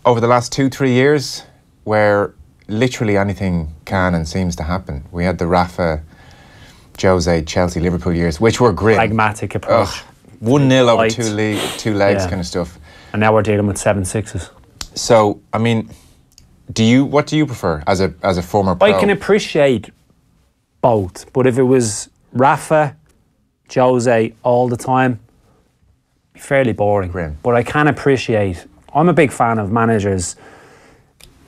over the last 2-3 years, where literally anything can and seems to happen. We had the Rafa, Jose, Chelsea, Liverpool years, which were grim. Pragmatic approach. 1-0 over two legs kind of stuff. And now we're dealing with 7-6s. So, I mean, what do you prefer as a former pro? I can appreciate both, but if it was Rafa, Jose all the time, fairly boring. Grim. But I can appreciate, I'm a big fan of managers,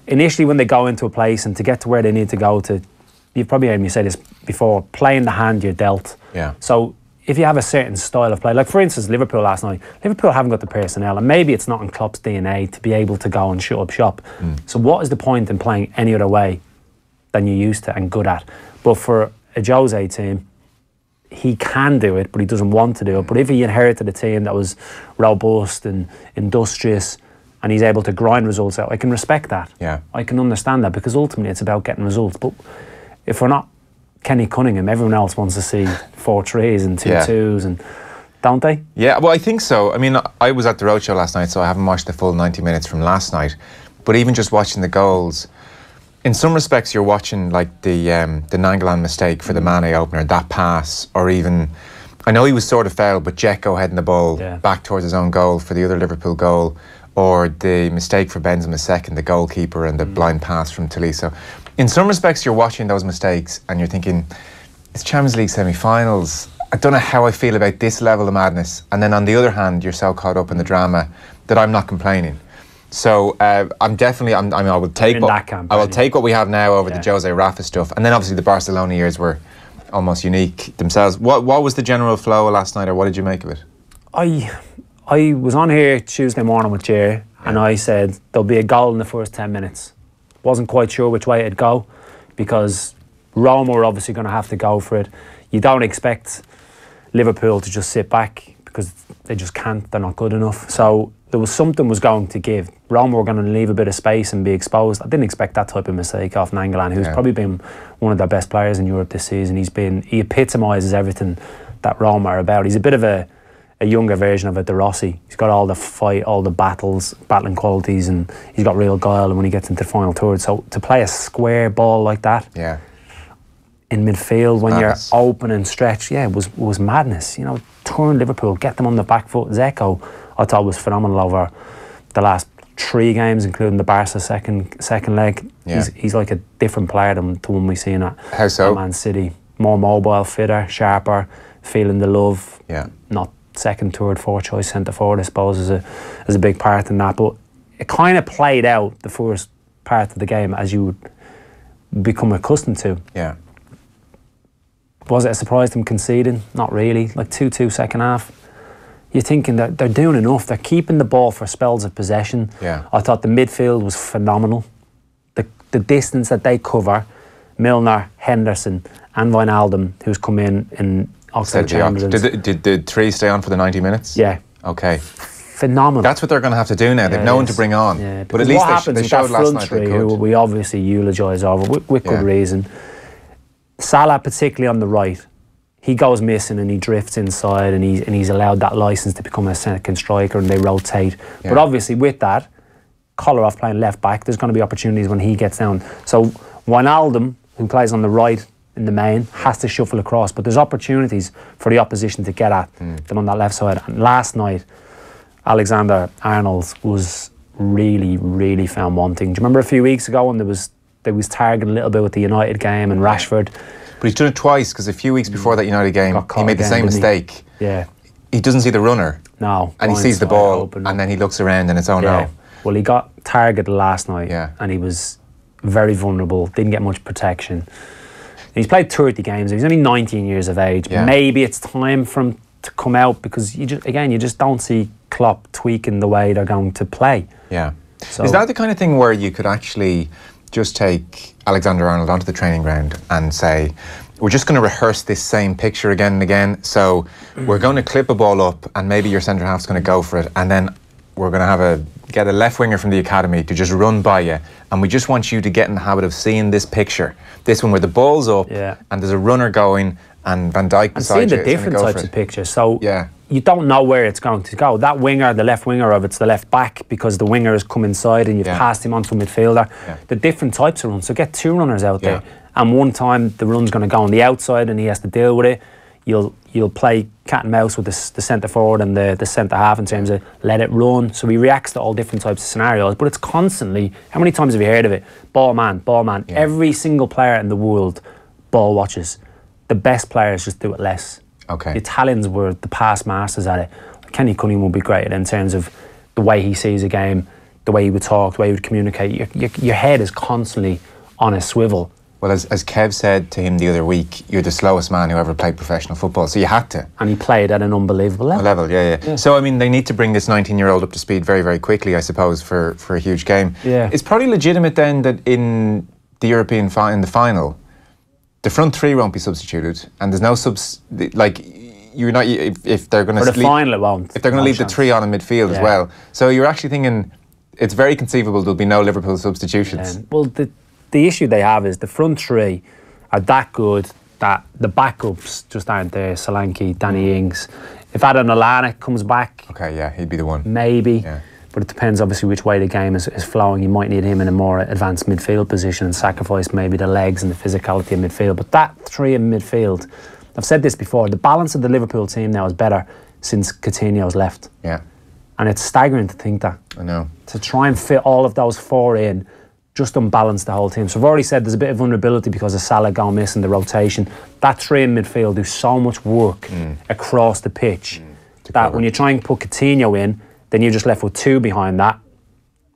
initially when they go into a place and to get to where they need to go to, you've probably heard me say this before, playing the hand you're dealt. Yeah. So if you have a certain style of play, like for instance Liverpool last night, Liverpool haven't got the personnel, and maybe it's not in Klopp's DNA to be able to go and shut up shop. So what is the point in playing any other way than you used to and good at? But for a Jose team, he can do it, but he doesn't want to do it. But if he inherited a team that was robust and industrious, and he's able to grind results out, I can respect that. Yeah. I can understand that, because ultimately it's about getting results. But if we're not Kenny Cunningham, everyone else wants to see 4-3s and 2-2s, and don't they? Yeah, well, I think so. I mean, I was at the Roadshow last night, so I haven't watched the full 90 minutes from last night. But even just watching the goals, in some respects, you're watching like the Nangolan mistake for the Mane opener, that pass, or even, I know he was sort of fouled, but Dzeko heading the ball back towards his own goal for the other Liverpool goal, or the mistake for Benzema's second, the goalkeeper, and the blind pass from Tolisso. In some respects, you're watching those mistakes and you're thinking, it's Champions League semi-finals. I don't know how I feel about this level of madness. And then on the other hand, you're so caught up in the drama that I'm not complaining. So I'm definitely, I mean, I will take what we have now over the Jose Rafa stuff. And then obviously the Barcelona years were almost unique themselves. What was the general flow last night, or what did you make of it? I was on here Tuesday morning with Jer, and I said there'll be a goal in the first 10 minutes. Wasn't quite sure which way it'd go, because Roma were obviously going to have to go for it. You don't expect Liverpool to just sit back, because they just can't. They're not good enough. So there was something was going to give. Roma were going to leave a bit of space and be exposed. I didn't expect that type of mistake off Nangolan, who's probably been one of their best players in Europe this season. He epitomises everything that Roma are about. He's a bit of a younger version of a De Rossi. He's got all the fight, all the battling qualities, and he's got real guile when he gets into the final third. So to play a square ball like that in midfield when you're open and stretched, it was madness. You know, turn Liverpool, get them on the back foot. Dzeko, I thought, was phenomenal over the last 3 games, including the Barca second leg. He's like a different player to one we seen at Man City. More mobile, fitter, sharper, feeling the love. Not second, third, fourth choice centre forward, I suppose, is a big part in that. But it kind of played out the first part of the game as you would become accustomed to. Was it a surprise them conceding? Not really. Like 2-2 second half. You're thinking that they're doing enough. They're keeping the ball for spells of possession. I thought the midfield was phenomenal. The distance that they cover, Milner, Henderson and Wijnaldum, who's come in Oxlade-Chamberlain. Did the 3 stay on for the 90 minutes? Yeah. Okay. Phenomenal. That's what they're going to have to do now. They've no one to bring on. But at least they showed last night they could. Who we obviously eulogise over with good reason. Salah, particularly on the right, he goes missing and he drifts inside, and he's allowed that licence to become a second striker, and they rotate. But obviously with that, Kolarov playing left back, there's going to be opportunities when he gets down. So Wijnaldum, who plays on the right in the main, has to shuffle across, but there's opportunities for the opposition to get at them on that left side. And last night, Alexander-Arnold was really, really found wanting. Do you remember a few weeks ago when they was targeting a little bit with the United game and Rashford? But he's done it twice, because a few weeks before that United game, he made the same mistake. He doesn't see the runner. No. And he sees the ball, open, and then he looks around and it's no. Well, he got targeted last night, and he was very vulnerable, didn't get much protection. He's played 30 games. He's only 19 years of age. Maybe it's time for him to come out, because you just don't see Klopp tweaking the way they're going to play. So, is that the kind of thing where you could actually just take Alexander-Arnold onto the training ground and say, we're just going to rehearse this same picture again and again, so we're going to clip a ball up and maybe your centre half's going to go for it, and then we're going to get a left winger from the academy to just run by you, and we just want you to get in the habit of seeing this picture, this one where the ball's up and there's a runner going, and Van Dijk And beside seeing you, the it's gonna different go types for of it. pictures. So Yeah. you don't know where it's going to go. That winger, the left winger of it's the left back because the winger has come inside and you've passed him onto a midfielder. Yeah. The different types of runs. So get two runners out Yeah. there. And one time the run's going to go on the outside and he has to deal with it. You'll play cat and mouse with the centre forward and the centre half in terms of let it run. So he reacts to all different types of scenarios. But it's constantly, how many times have you heard of it? Ball man, ball man. Yeah. Every single player in the world ball watches. The best players just do it less. Okay. The Italians were the past masters at it. Kenny Cunningham would be great in terms of the way he sees a game, the way he would talk, the way he would communicate. Your head is constantly on a swivel. Well, as Kev said to him the other week, you're the slowest man who ever played professional football, so you had to. And he played at an unbelievable level. Yeah. So, I mean, they need to bring this 19-year-old up to speed very, very quickly, I suppose, for a huge game. Yeah. It's probably legitimate then that in the European in the final, the front three won't be substituted, and there's no you're not if they're going to For the final, it won't. if they're going to leave the three on in midfield as well. So you're actually thinking it's very conceivable there'll be no Liverpool substitutions. Well, the issue they have is the front three are that good that the backups just aren't there. Solanke, Danny Ings. If Adam Lallana comes back, Okay, yeah, he'd be the one. maybe. Yeah. But it depends obviously which way the game is flowing. You might need him in a more advanced midfield position and sacrifice maybe the legs and the physicality of midfield. But that three in midfield, I've said this before, the balance of the Liverpool team now is better since Coutinho's left. Yeah, And it's staggering to think that. I know. To try and fit all of those four in, just unbalance the whole team. So I've already said there's a bit of vulnerability because of Salah going missing the rotation. That three in midfield do so much work across the pitch that when you try and put Coutinho in, then you're just left with two behind that.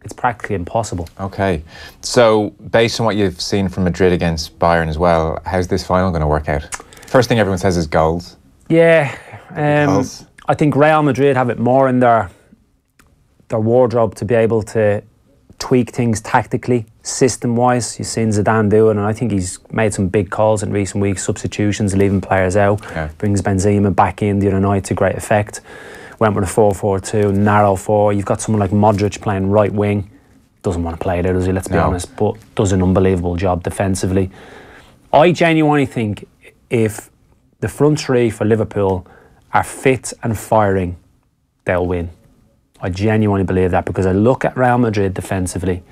It's practically impossible. Okay, so based on what you've seen from Madrid against Bayern as well, how's this final going to work out? First thing everyone says is goals. Yeah, Goals. I think Real Madrid have it more in their wardrobe to be able to tweak things tactically, system-wise. You've seen Zidane do it, and I think he's made some big calls in recent weeks, substitutions, leaving players out, brings Benzema back in the other night to great effect. Went with a 4-4-2, narrow four. You've got someone like Modric playing right wing. Doesn't want to play there, does he? Let's be honest. But does an unbelievable job defensively. I genuinely think if the front three for Liverpool are fit and firing, they'll win. I genuinely believe that because I look at Real Madrid defensively.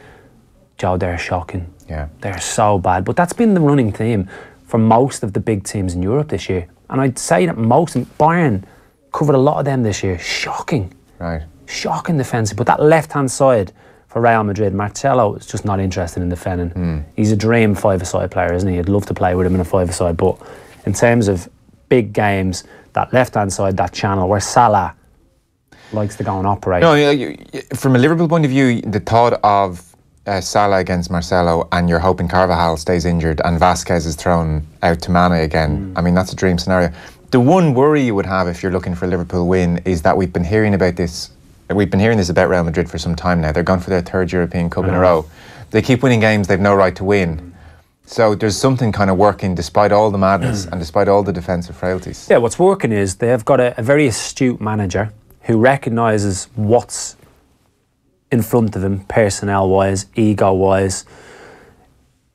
Joe, they're shocking. Yeah. They're so bad. But that's been the running theme for most of the big teams in Europe this year. And I'd say that Bayern covered a lot of them this year. Shocking. Right. Shocking defensive. But that left-hand side for Real Madrid, Marcelo is just not interested in defending. He's a dream five-a-side player, isn't he? I'd love to play with him in a five-a-side. But in terms of big games, that left-hand side, that channel where Salah likes to go and operate. No, from a Liverpool point of view, the thought of Salah against Marcelo and you're hoping Carvajal stays injured and Vasquez is thrown out to Mane again, I mean, that's a dream scenario. The one worry you would have if you're looking for a Liverpool win is that we've been hearing this about Real Madrid for some time now. They're going for their third European Cup in a row. They keep winning games they've no right to win. So there's something kind of working despite all the madness and despite all the defensive frailties. Yeah, what's working is they've got a very astute manager who recognises what's in front of him personnel-wise, ego-wise.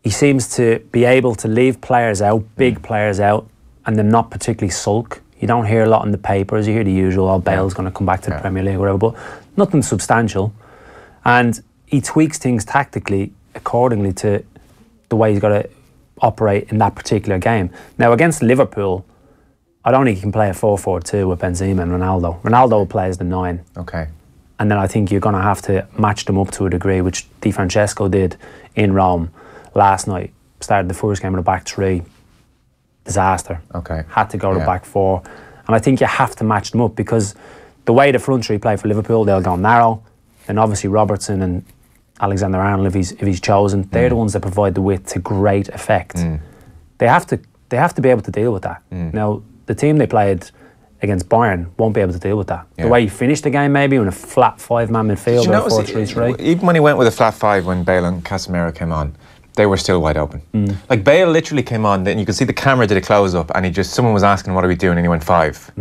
He seems to be able to leave players out, big players out, and then not particularly sulk. You don't hear a lot in the papers. You hear the usual, oh, Bale's going to come back to the Premier League or whatever, but nothing substantial. And he tweaks things tactically accordingly to the way he's got to operate in that particular game. Now, against Liverpool, I don't think he can play a 4-4-2 with Benzema and Ronaldo. Ronaldo will play as the 9. Okay. And then I think you're going to have to match them up to a degree, which Di Francesco did in Rome last night. Started the first game with a back three. Disaster. Okay. Had to go to back four. And I think you have to match them up because the way the front three play for Liverpool, they'll go narrow. And obviously Robertson and Alexander-Arnold, if he's chosen, they're the ones that provide the width to great effect. They have to be able to deal with that. Now, the team they played against Bayern won't be able to deal with that. The way he finished the game maybe in a flat five-man midfield or 4-3-3. Even when he went with a flat five when Bale and Casemiro came on, they were still wide open. Like Bale literally came on, then you could see the camera did a close up and someone was asking what are we doing and he went 5.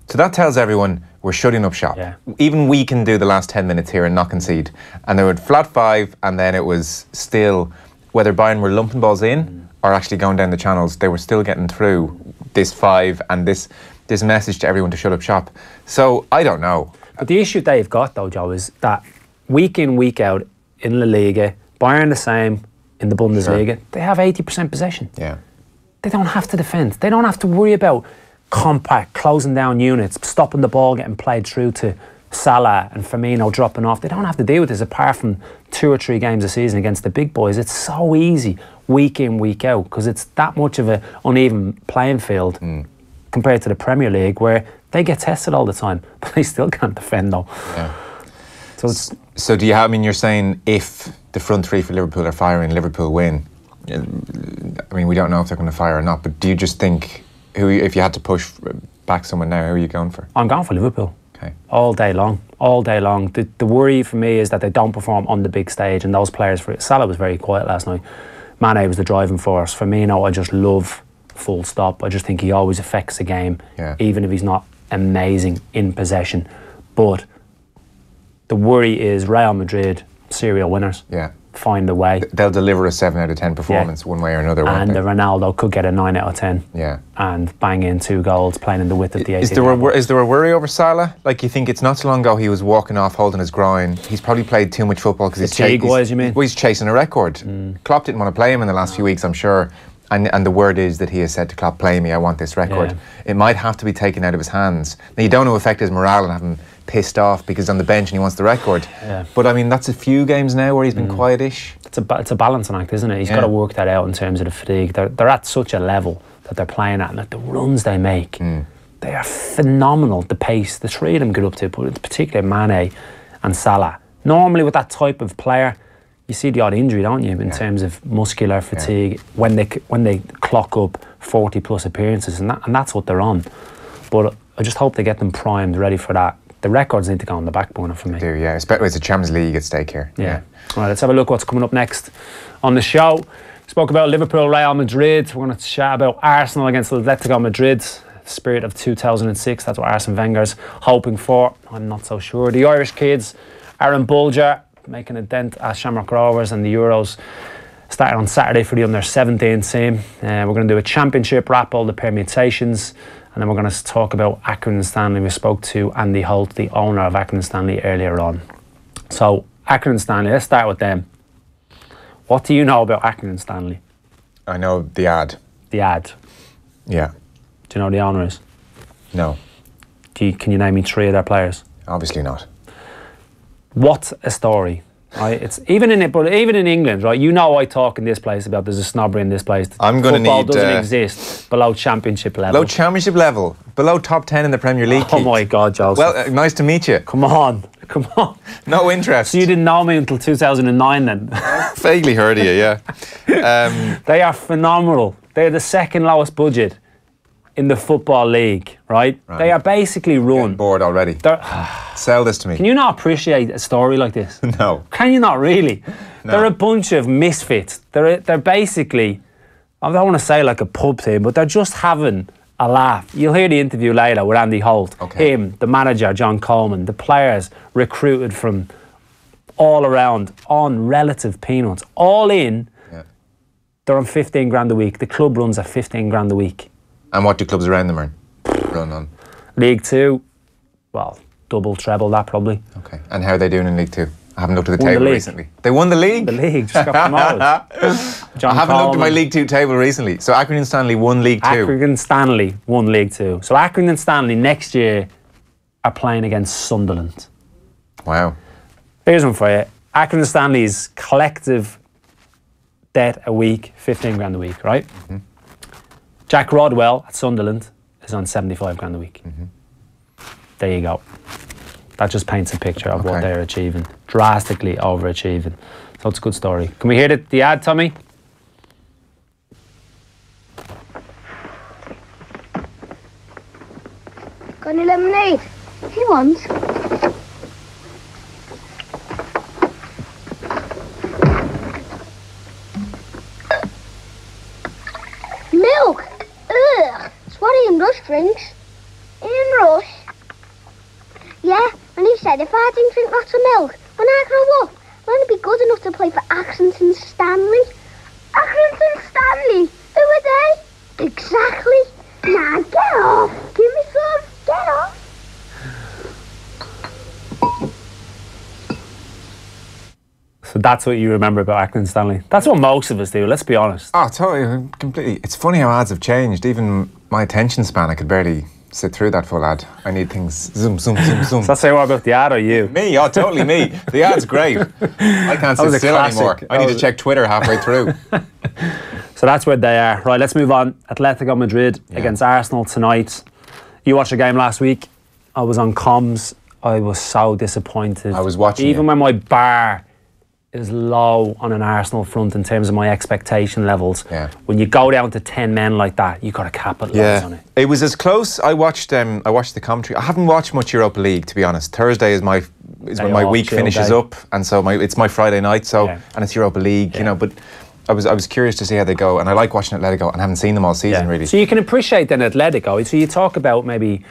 So that tells everyone we're shutting up shop. Even we can do the last 10 minutes here and not concede. And they were flat 5 and then it was still, whether Bayern were lumping balls in or actually going down the channels, they were still getting through this 5 and this message to everyone to shut up shop. So I don't know. But the issue they've got though, Joe, is that week in, week out in La Liga, Bayern the same in the Bundesliga, they have 80% possession. Yeah. They don't have to defend. They don't have to worry about compact, closing down units, stopping the ball getting played through to Salah and Firmino dropping off. They don't have to deal with this apart from 2 or 3 games a season against the big boys. It's so easy week in, week out because it's that much of an uneven playing field compared to the Premier League where they get tested all the time, but they still can't defend though. Yeah. So do you have, I mean, you're saying if the front 3 for Liverpool are firing, Liverpool win. I mean, we don't know if they're going to fire or not, but do you just think, if you had to push back someone now, who are you going for? I'm going for Liverpool. Okay. All day long. The worry for me is that they don't perform on the big stage, and those players, Salah was very quiet last night. Mane was the driving force. Firmino, I just love, full stop. I just think he always affects the game, even if he's not amazing in possession. But the worry is Real Madrid, serial winners. Yeah. Find a way. They'll deliver a 7 out of 10 performance one way or another, won't and they? Ronaldo could get a 9 out of 10. Yeah. And bang in 2 goals, playing in the width of the 18. Is there a worry over Salah? Like, you think it's not so long ago he was walking off holding his groin. He's probably played too much football because he's chasing a record. Klopp didn't want to play him in the last few weeks, I'm sure. And the word is that he has said to Klopp, play me, I want this record. Yeah. It might have to be taken out of his hands. Now, you don't want to affect his morale and have him pissed off because he's on the bench and he wants the record. Yeah. But I mean, that's a few games now where he's been quietish. It's a balancing act, isn't it? He's got to work that out in terms of the fatigue. They're at such a level that they're playing at, and like the runs they make, they are phenomenal. The pace, the 3 of them get up to, but particularly Mane and Salah. Normally with that type of player, you see the odd injury, don't you, in terms of muscular fatigue when they clock up 40 plus appearances, and that's what they're on. But I just hope they get them primed, ready for that. The records need to go on the back burner for me. They do, yeah. It's a Champions League at stake here. Yeah. All right, let's have a look what's coming up next on the show. Spoke about Liverpool, Real Madrid. We're going to chat about Arsenal against Atletico Madrid. Spirit of 2006. That's what Arsene Wenger's hoping for. I'm not so sure. The Irish kids, Aaron Bolger, making a dent at Shamrock Rovers, and the Euros starting on Saturday for the under-17 team. We're going to do a championship wrap, all the permutations. And then we're going to talk about Accrington Stanley. We spoke to Andy Holt, the owner of Accrington Stanley, earlier on. So, Accrington Stanley, let's start with them. What do you know about Accrington Stanley? I know the ad. The ad? Yeah. Do you know who the owner is? No. Can you name me 3 of their players? Obviously not. What a story. Right? It's even in England, right? You know, I talk in this place about there's a snobbery in this place. I'm going to need. Football doesn't exist below championship level. Below championship level, below top 10 in the Premier League. Oh my God, Joseph. Well, nice to meet you. Come on. No interest. So you didn't know me until 2009 then? Vaguely heard of you, yeah. They are phenomenal. They're the 2nd lowest budget in the Football League, right? They are basically run. Getting bored already. Sell this to me. Can you not appreciate a story like this? No. Can you not really? No. They're a bunch of misfits. They're basically, I don't want to say like a pub team, but they're just having a laugh. You'll hear the interview later with Andy Holt. Okay. Him, the manager, John Coleman, the players recruited from all around on relative peanuts. All in, they're on 15 grand a week. The club runs at 15 grand a week. And what do clubs around them run on? League 2, well, double, treble that probably. Okay. And how are they doing in League 2? I haven't looked at the table recently. They won the league? The league, just got promoted. I haven't looked at my League 2 table recently. So Accrington Stanley won League 2. Accrington Stanley won League 2. So Accrington Stanley next year are playing against Sunderland. Wow. Here's one for you. Accrington Stanley's collective debt a week, 15 grand a week, right? Mm-hmm. Jack Rodwell at Sunderland is on 75 grand a week. Mm-hmm. There you go. That just paints a picture of what they're achieving. Drastically overachieving. So it's a good story. Can we hear the ad, Tommy? Got any lemonade? He wants. Milk! Ugh! It's what Ian Rush drinks. Ian Rush? Yeah, and he said if I didn't drink lots of milk, when I grow up, I'm going to be good enough to play for Accrington Stanley. Accrington Stanley? Who are they? Exactly. Nah, that's what you remember about Accrington Stanley. That's what most of us do, let's be honest. Oh, totally, completely. It's funny how ads have changed. Even my attention span, I could barely sit through that full ad. I need things zoom, zoom, zoom, zoom. So that's say what about the ad or you? Me, oh, totally me. The ad's great. I can't sit still anymore. I need to check Twitter halfway through. So that's where they are. Right, let's move on. Atletico Madrid against Arsenal tonight. You watched the game last week. I was on comms. I was so disappointed. I was watching even when my bar is low on an Arsenal front in terms of my expectation levels. Yeah. When you go down to 10 men like that, you got to capitalise on it. It was as close. I watched the commentary. I haven't watched much Europa League, to be honest. Thursday is when my week finishes up, and so it's my Friday night. So and it's Europa League, you know. But I was curious to see how they go, and I like watching Atletico, and I haven't seen them all season really. So you can appreciate then Atletico. So you talk about maybe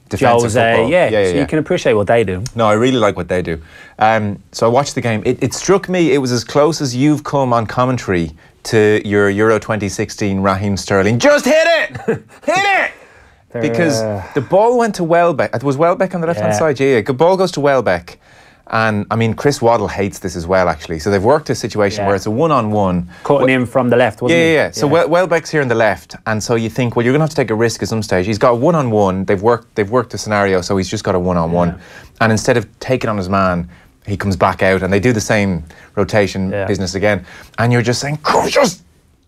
defensive football. So you can appreciate what they do. No, I really like what they do. So I watched the game. It struck me it was as close as you've come on commentary to your Euro 2016 Raheem Sterling. Just hit it! Hit it! Because the ball went to Welbeck. It was Welbeck on the left-hand side. Yeah. The ball goes to Welbeck. And, I mean, Chris Waddle hates this as well, actually. So they've worked a situation where it's a one-on-one. Cutting him from the left, wasn't he? Yeah. So Welbeck's here on the left. And so you think, well, you're going to have to take a risk at some stage. He's got a one-on-one. They've worked the scenario, so he's just got a one-on-one. Yeah. And instead of taking on his man, he comes back out. And they do the same rotation business again. And you're just saying, just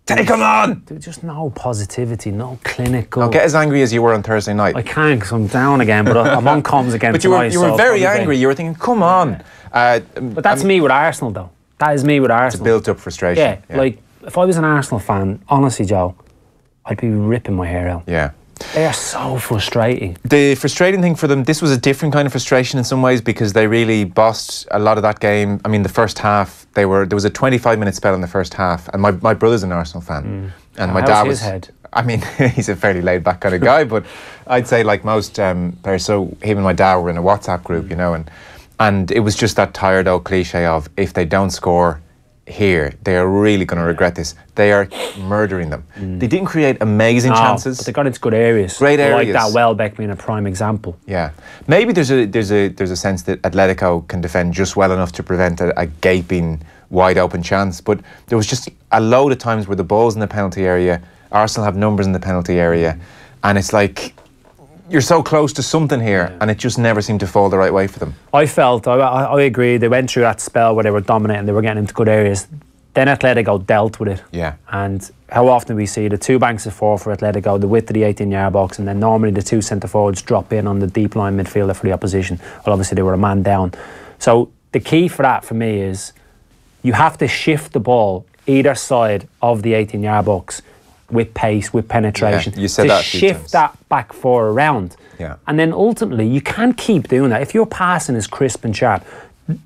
take him on! There's just no positivity, no clinical. Now, get as angry as you were on Thursday night. I can't because I'm down again, but I'm on comms again. But you were very angry. You were thinking, come on. But that's me with Arsenal, though. That is me with Arsenal. It's a built-up frustration. Yeah, like, if I was an Arsenal fan, honestly, Joe, I'd be ripping my hair out. Yeah. They are so frustrating. The frustrating thing for them, this was a different kind of frustration in some ways because they really bossed a lot of that game. I mean, the first half, there was a 25-minute spell in the first half, and my brother's an Arsenal fan, and my dad was. His head? I mean, he's a fairly laid-back kind of guy, but I'd say like most players. So him and my dad were in a WhatsApp group, you know, and it was just that tired old cliche of if they don't score here, they are really going to regret this. They are murdering them. They didn't create amazing chances, but they got into good areas. Great areas, like that Welbeck being a prime example. Yeah, maybe there's a sense that Atletico can defend just well enough to prevent a gaping wide open chance. But there was just a load of times where the ball's in the penalty area. Arsenal have numbers in the penalty area, and it's like you're so close to something here, and it just never seemed to fall the right way for them. I agree. They went through that spell where they were dominating, they were getting into good areas. Then Atletico dealt with it. Yeah. And how often we see the two banks of four for Atletico, the width of the 18-yard box, and then normally the two centre forwards drop in on the deep line midfielder for the opposition. Well, obviously they were a man down. So the key for that for me is you have to shift the ball either side of the 18-yard box with pace, with penetration, you said that to shift that back four around. Yeah. And then ultimately, you can't keep doing that. If your passing is crisp and sharp,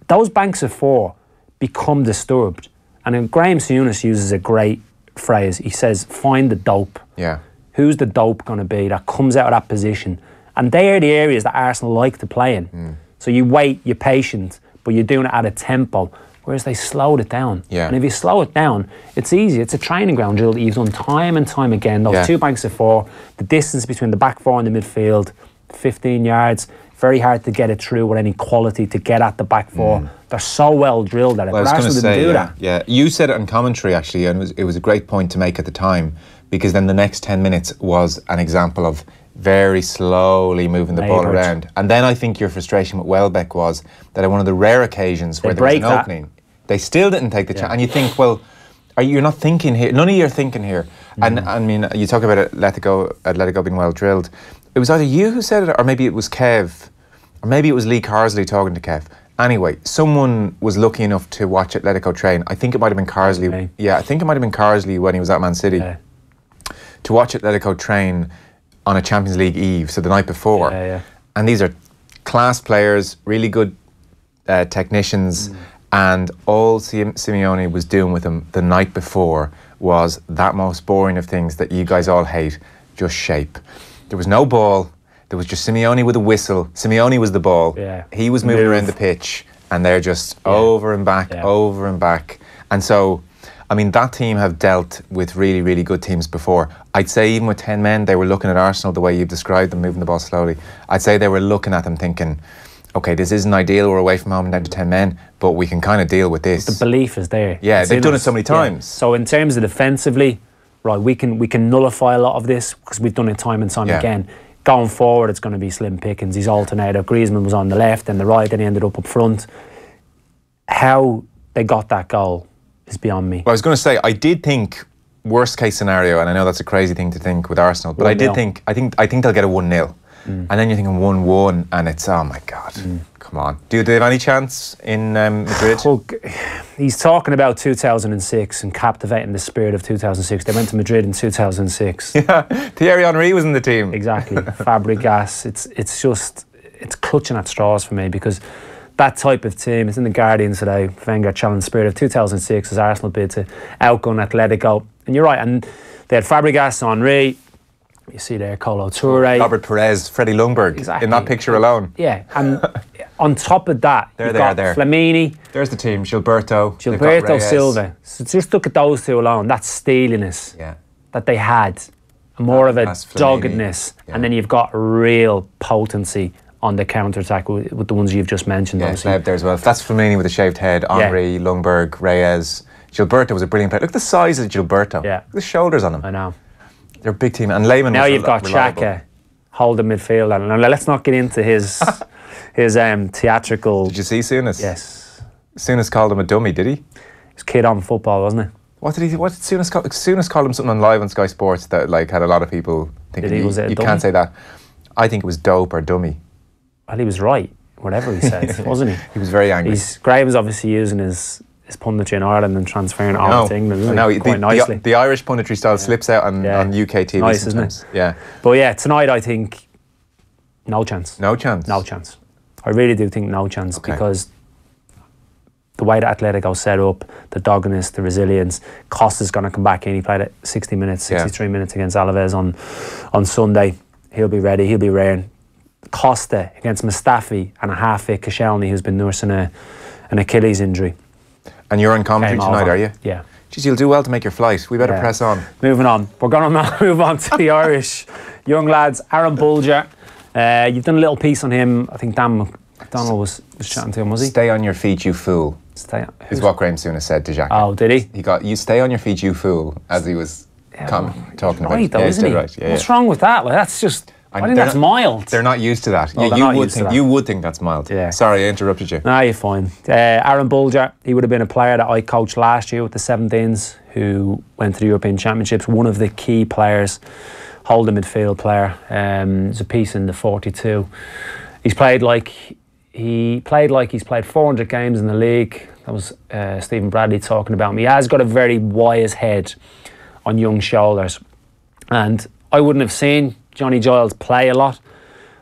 those banks of four become disturbed. And then Graham Souness uses a great phrase. He says, find the dope. Yeah. Who's the dope going to be that comes out of that position? And they are the areas that Arsenal like to play in. So you wait, you're patient, but you're doing it at a tempo. Whereas they slowed it down. Yeah. And if you slow it down, it's easy. It's a training ground drill that you've done time and time again. Those two banks of four, the distance between the back four and the midfield, 15 yards, very hard to get it through with any quality to get at the back four. They're so well drilled at it. Well, I was going to say, yeah. You said it on commentary, actually, and it was a great point to make at the time, because then the next 10 minutes was an example of very slowly moving the ball around. And then I think your frustration with Welbeck was that on one of the rare occasions where there was an opening, they still didn't take the chance. And you think, well, you're not thinking here. None of you are thinking here. And I mean, you talk about Atletico being well drilled. It was either you who said it, or maybe it was Kev, or maybe it was Lee Carsley talking to Kev. Anyway, someone was lucky enough to watch Atletico train. I think it might have been Carsley. Okay. Yeah, I think it might have been Carsley when he was at Man City. Yeah. To watch Atletico train on a Champions League eve, so the night before. Yeah. And these are class players, really good technicians. And all Simeone was doing with them the night before was that most boring of things that you guys all hate, just shape. There was no ball. There was just Simeone with a whistle. Simeone was the ball. Yeah. He was moving around the pitch, and they're just over and back, over and back. And so, I mean, that team have dealt with really, really good teams before. I'd say even with 10 men, they were looking at Arsenal the way you've described them, moving the ball slowly. I'd say they were looking at them thinking, okay, this isn't ideal, we're away from home and down to 10 men, but we can kind of deal with this. The belief is there. Yeah, It's they've in done it us. so many times. So in terms of defensively, right, we can nullify a lot of this because we've done it time and time again. Going forward, it's going to be slim pickings. He's alternated. Griezmann was on the left and the right, then he ended up front. How they got that goal is beyond me. Well, I was going to say, I did think worst case scenario, and I know that's a crazy thing to think with Arsenal, but I did think I think they'll get a 1-0. And then you're thinking 1-1 and it's, oh my God, come on. Do they have any chance in Madrid? Well, he's talking about 2006 and captivating the spirit of 2006. They went to Madrid in 2006. Yeah, Thierry Henry was in the team. Exactly. Fabregas. It's clutching at straws for me because that type of team, it's in the Guardian today, Wenger challenged spirit of 2006 as Arsenal bid to outgun Atletico. And you're right, and they had Fabregas, Henry, you see there, Colo Touré, Robert Perez, Freddie Ljungberg, in that picture alone. Yeah, and on top of that, you've got Flamini. There's the team, Gilberto Silva. So just look at those two alone, that steeliness that they had, more of a doggedness, and then you've got real potency on the counter-attack with the ones you've just mentioned. Yeah, Sleb there as well. That's Flamini with a shaved head, Henry, Ljungberg, Reyes. Gilberto was a brilliant player. Look at the size of Gilberto. Yeah. Look at the shoulders on him. I know. They're a big team. And Lehmann now was you've got reliable. Xhaka holding midfield. And let's not get into his theatrical... Did you see Souness? Yes. Souness called him a dummy, did he? He was kid on football, wasn't he? What did Souness call? Souness called him something on live on Sky Sports that had a lot of people thinking Was it a you dummy? can't say that. I think it was dope or dummy. Well, he was right, whatever he said, wasn't he? He was very angry. Graham's obviously using his punditry in Ireland and transferring it over to England, isn't he? Quite nicely. The Irish punditry style slips out on UK TV nice, sometimes. isn't it? Yeah. But yeah, tonight I think no chance. No chance? No chance. I really do think no chance because the way that Atletico set up, the doggedness, the resilience, Costa's going to come back in. He played at 60 minutes, 63 minutes against Alaves on Sunday. He'll be ready, he'll be raring. Costa against Mustafi and a half-fit Koscielny who's been nursing an Achilles injury. And you're on commentary tonight, are you? Yeah. Jeez, you'll do well to make your flight. We better press on. Moving on. We're going to move on to the Irish young lads. Aaron Bolger. You've done a little piece on him. I think Dan McDonald was chatting to him, was he? Stay on your feet, you fool. Is what Graham Souness said to Jack. Oh, did he? He got, you stay on your feet, you fool, as he was talking about it. Though, isn't he? Right. Yeah, What's wrong with that? Like, that's just... I think that's mild. They're not used to that. Oh, You would think that's mild. Yeah. Sorry, I interrupted you. No, you're fine. Aaron Bolger, he would have been a player that I coached last year with the 17s who went to the European Championships. One of the key players, holding midfield player. There's a piece in the 42. He's played like he's played 400 games in the league. That was Stephen Bradley talking about him. He has got a very wise head on young shoulders. And I wouldn't have seen Johnny Giles play a lot,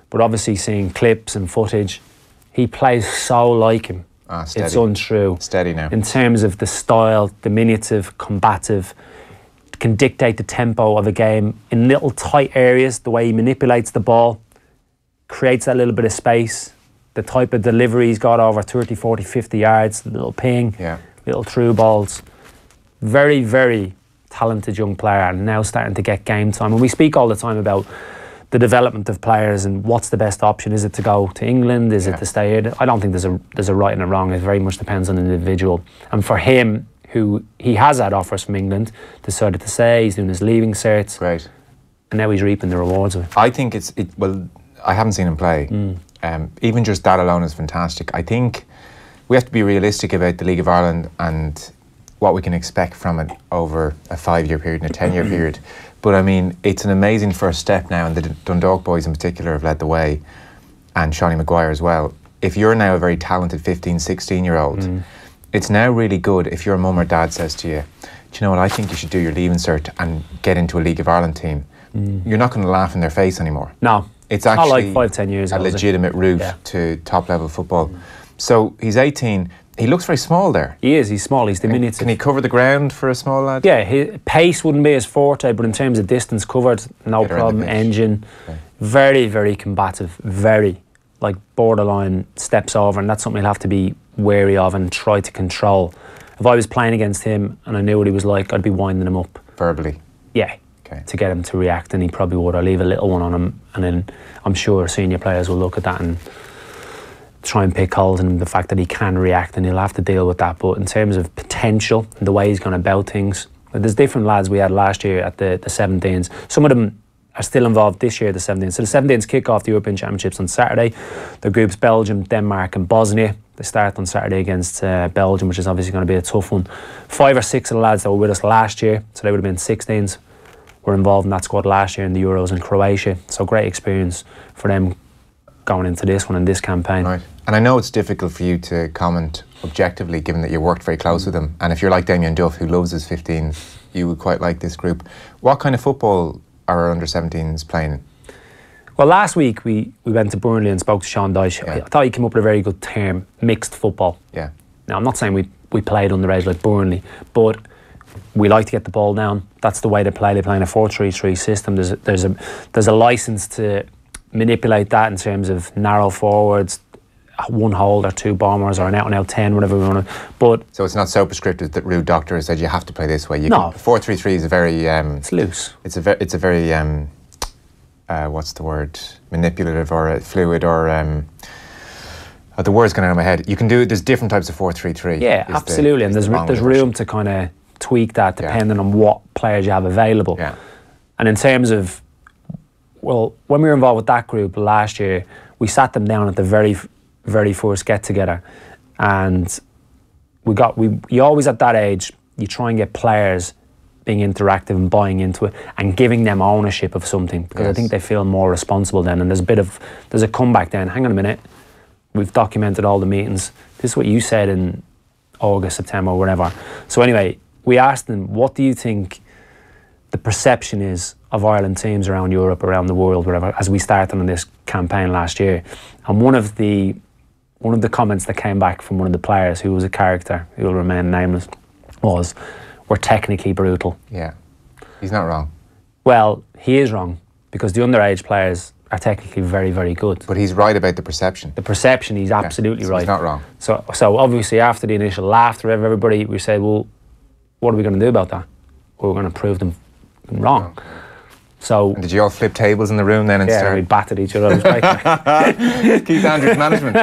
but obviously seeing clips and footage, he plays so like him. It's untrue. Steady now. In terms of the style, diminutive, combative, can dictate the tempo of a game in little tight areas, the way he manipulates the ball, creates that little bit of space, the type of delivery he's got over 30, 40, 50 yards, the little ping, little through balls. Very, very talented young player and now starting to get game time. And we speak all the time about the development of players and what's the best option. Is it to go to England? Is it to stay here? I don't think there's a right and a wrong. It very much depends on the individual. And for him, who he has had offers from England, decided to stay. He's doing his leaving certs. Great. And now he's reaping the rewards of it. I think well, I haven't seen him play. Even just that alone is fantastic. I think we have to be realistic about the League of Ireland and what we can expect from it over a 5-year period and a 10-year period. But I mean, it's an amazing first step now, and the Dundalk boys in particular have led the way, and Shawnee Maguire as well. If you're now a very talented 15, 16-year-old, it's now really good if your mum or dad says to you, do you know what, I think you should do your leaving cert and get into a League of Ireland team. You're not going to laugh in their face anymore. No. It's actually not like 5-10 years a ago, legitimate route to top-level football. So he's 18. He looks very small there. He is. He's small. He's diminutive. Can he cover the ground for a small lad? Yeah, his pace wouldn't be his forte, but in terms of distance covered, no problem. Engine, very, very combative. Very, like borderline steps over, and that's something he'll have to be wary of and try to control. If I was playing against him and I knew what he was like, I'd be winding him up. Verbally? Yeah. To get him to react, and he probably would. I'll leave a little one on him, and then I'm sure senior players will look at that and try and pick holes in the fact that he can react, and he'll have to deal with that. But in terms of potential and the way he's going about things, there's different lads we had last year at the 17s. Some of them are still involved this year at the 17s. So the 17s kick off the European Championships on Saturday. The groups Belgium, Denmark and Bosnia. They start on Saturday against Belgium, which is obviously going to be a tough one. 5 or 6 of the lads that were with us last year, so they would have been 16s, were involved in that squad last year in the Euros in Croatia. So great experience for them going into this one and this campaign. Right. And I know it's difficult for you to comment objectively, given that you worked very close with him. And if you're like Damien Duff, who loves his 15s, you would quite like this group. What kind of football are our under-17s playing? Well, last week we went to Burnley and spoke to Sean Dyche. Yeah. I thought he came up with a very good term, mixed football. Yeah. Now, I'm not saying we played underage like Burnley, but we like to get the ball down. That's the way they play. They play in a 4-3-3 system. There's a license to manipulate that in terms of narrow forwards, one hold or 2 bombers or an out-and-out 10, whatever we want to. But so it's not so prescriptive that Rude Doctor has said you have to play this way. You no. 4-3-3 is a very... it's loose. It's a very... what's the word? Manipulative or fluid or... the word's going out of my head. You can do... There's different types of 4-3-3. Yeah, absolutely. And there's room to kind of tweak that depending on what players you have available. Yeah. And in terms of... Well, when we were involved with that group last year, we sat them down at the very first get-together, and you always at that age, you try and get players being interactive and buying into it and giving them ownership of something, because I think they feel more responsible then, and there's a comeback then. Hang on a minute, we've documented all the meetings, this is what you said in August, September or whatever. So anyway, we asked them, what do you think the perception is of Ireland teams around Europe, around the world, whatever, as we started on this campaign last year? And one of the comments that came back from one of the players, who was a character who will remain nameless, was, we're technically brutal. Yeah, he's not wrong. Well, he is wrong, because the underage players are technically very, very good. But he's right about the perception. The perception, he's absolutely right. He's not wrong. So obviously after the initial laughter of everybody, we said, well, what are we going to do about that? Well, we're going to prove them wrong. So, and did you all flip tables in the room then and start? We battered each other. It was great. Keith Andrews' management.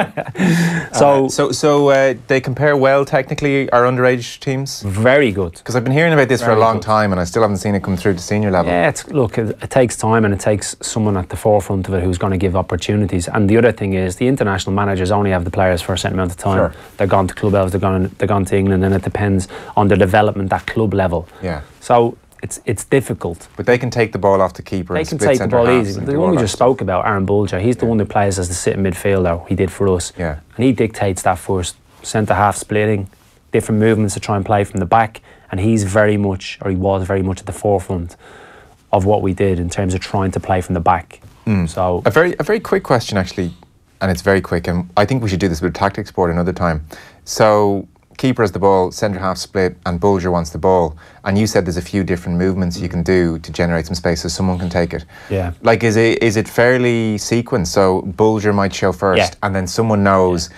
So they compare well technically, our underage teams? Very good. Because I've been hearing about this for a long time and I still haven't seen it come through to senior level. Yeah, it takes time, and it takes someone at the forefront of it who's going to give opportunities. And the other thing is, the international managers only have the players for a certain amount of time. Sure. They're gone to club levels, they're gone to England, and it depends on their development at club level. Yeah. So it's difficult. But they can take the ball off the keeper. They can take the ball easy. The one we just spoke about, Aaron Bolger, he's the one who plays as the sitting midfielder. He did for us. Yeah. And he dictates that first centre-half splitting, different movements to try and play from the back. And he was very much at the forefront of what we did in terms of trying to play from the back. So a very quick question actually, and it's very quick, and I think we should do this with tactics board another time. So keeper has the ball, centre half split, and Bolger wants the ball. And you said there's a few different movements you can do to generate some space so someone can take it. Yeah. Like, is it fairly sequenced? So Bolger might show first, and then someone knows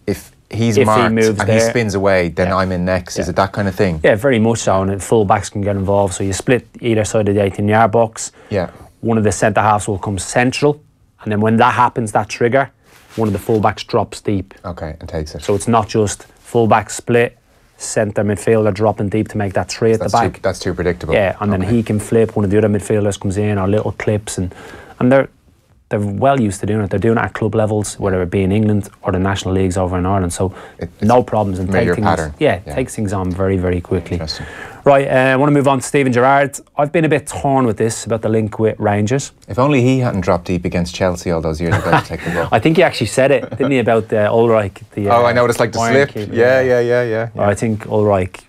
if he's marked and he spins away, then I'm in next. Is it that kind of thing? Yeah, very much so. And full backs can get involved. So you split either side of the 18-yard box. Yeah. One of the centre halves will come central, and then when that happens, that trigger, one of the full backs drops deep. Okay, and takes it. So it's not just full back split, centre midfielder dropping deep to make that three at the back. That's too predictable. Yeah, and then he can flip, one of the other midfielders comes in, or little clips, and they're well used to doing it. They're doing it at club levels, whether it be in England or the national leagues over in Ireland. So no problems, and takes things on very, very quickly. Interesting. Right, I want to move on to Stephen Gerrard. I've been a bit torn with this about the link with Rangers. If only he hadn't dropped deep against Chelsea all those years ago to take the ball. I think he actually said it, didn't he, about Ulreich? I know what it's like to slip. Keeper, yeah. I think Ulreich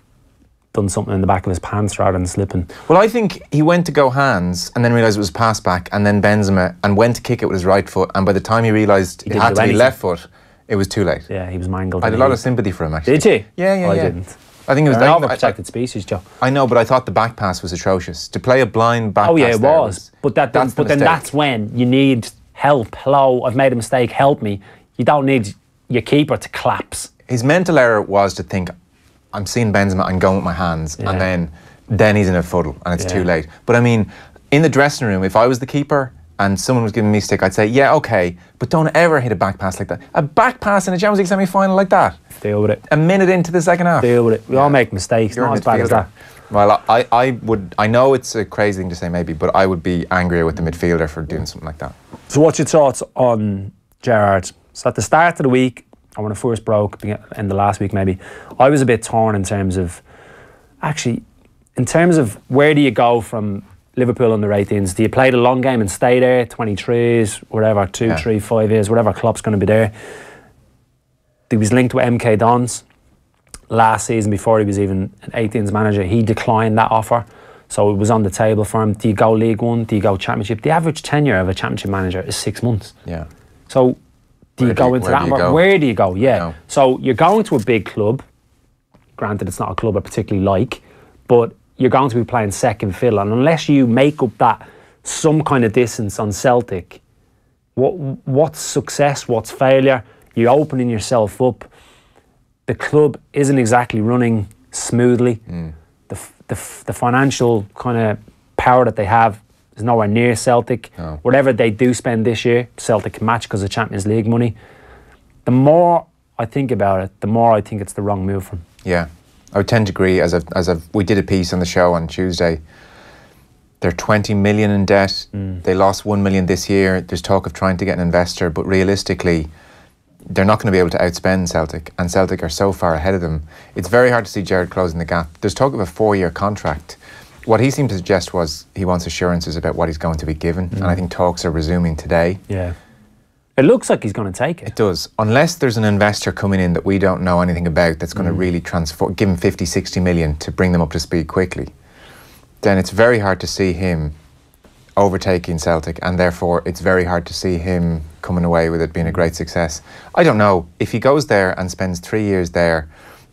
done something in the back of his pants rather than slipping. Well, I think he went to go hands and then realised it was pass back, and then Benzema, and went to kick it with his right foot, and by the time he realised it had to be left foot, it was too late. Yeah, he was mangled. I had a lot of sympathy for him, actually. Did you? Yeah. I didn't. I think it was an overprotected species, Joe. I know, but I thought the back pass was atrocious. To play a blind back pass. Oh yeah, it was. But then that's when you need help. Hello, I've made a mistake. Help me. You don't need your keeper to collapse. His mental error was to think, I'm seeing Benzema, I'm going with my hands, and then he's in a fuddle and it's too late. But I mean, in the dressing room, if I was the keeper, and someone was giving me stick, I'd say, yeah, okay, but don't ever hit a back pass like that. A back pass in a Champions League semi-final like that. Deal with it. A minute into the second half. Deal with it. We all make mistakes. You're not a as bad as midfielder. that. Well, I know it's a crazy thing to say maybe, but I would be angrier with the midfielder for doing something like that. So what's your thoughts on Gerrard? So at the start of the week, or when it first broke, in the last week maybe, I was a bit torn in terms of where do you go from Liverpool under 18s? Do you play the long game and stay there, 23s, whatever, 2, 3, 5 years, whatever Klopp's going to be there? He was linked with MK Dons last season before he was even an 18s manager. He declined that offer, so it was on the table for him. Do you go League One? Do you go Championship? The average tenure of a Championship manager is 6 months. Yeah. So do you go into that? Where do you go? Yeah. No. So you're going to a big club. Granted, it's not a club I particularly like, but you're going to be playing second fiddle, and unless you make up that some kind of distance on Celtic, what's success, what's failure? You're opening yourself up. The club isn't exactly running smoothly. The financial kind of power that they have is nowhere near Celtic. No. Whatever they do spend this year, Celtic can match because of Champions League money. The more I think about it, the more I think it's the wrong move for them. Yeah, I would tend to agree. We did a piece on the show on Tuesday. They're 20 million in debt. They lost 1 million this year. There's talk of trying to get an investor, but realistically, they're not going to be able to outspend Celtic, and Celtic are so far ahead of them. It's very hard to see Gerrard closing the gap. There's talk of a 4-year contract. What he seemed to suggest was he wants assurances about what he's going to be given, and I think talks are resuming today. Yeah. It looks like he's going to take it. It does. Unless there's an investor coming in that we don't know anything about that's going to really give him 50, 60 million to bring them up to speed quickly, then it's very hard to see him overtaking Celtic, and therefore it's very hard to see him coming away with it being a great success. I don't know. If he goes there and spends 3 years there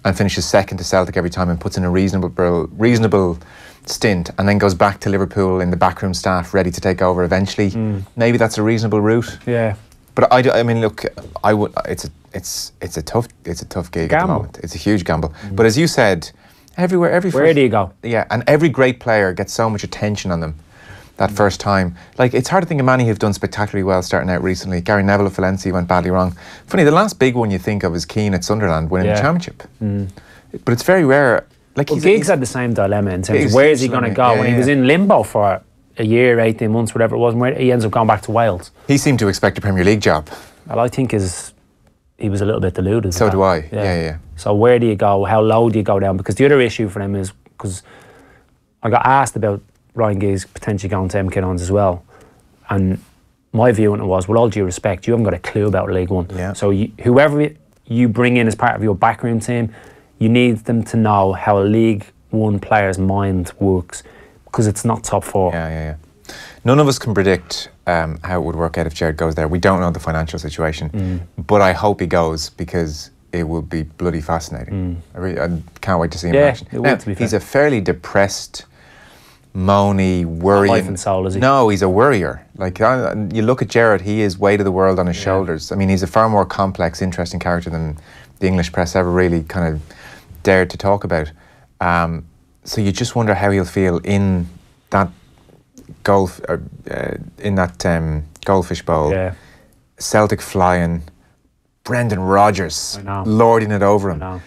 and finishes second to Celtic every time and puts in a reasonable stint and then goes back to Liverpool in the backroom staff ready to take over eventually, maybe that's a reasonable route. Yeah. But I mean, look, it's a tough gig at the moment. It's a huge gamble. But as you said, where do you go? Yeah, and every great player gets so much attention on them that first time. Like, it's hard to think of many who've done spectacularly well starting out recently. Gary Neville of Valencia went badly wrong. Funny, the last big one you think of is Keane at Sunderland winning the championship. But it's very rare. Like, Giggs had the same dilemma in terms of where is he going to go when he was in limbo for a year, 18 months, whatever it was, and he ends up going back to Wales. He seemed to expect a Premier League job. Well, I think he was a little bit deluded. So do I. Yeah. So where do you go? How low do you go down? Because the other issue for them is, because I got asked about Ryan Giggs potentially going to MK Dons as well, and my view on it was, with all due respect, you haven't got a clue about League One. Yeah. So whoever you bring in as part of your backroom team, you need them to know how a League One player's mind works, because it's not top four. Yeah. None of us can predict how it would work out if Gerrard goes there. We don't know the financial situation, but I hope he goes, because it will be bloody fascinating. I can't wait to see him in action. It will, to be fair. He's a fairly depressed, moany, worrying... Life and soul, is he? No, he's a worrier. Like, you look at Gerrard, he is weight of the world on his shoulders. I mean, he's a far more complex, interesting character than the English press ever really kind of dared to talk about. So you just wonder how he'll feel in that goldfish bowl. Yeah. Celtic flying, Brendan Rodgers lording it over him. I know.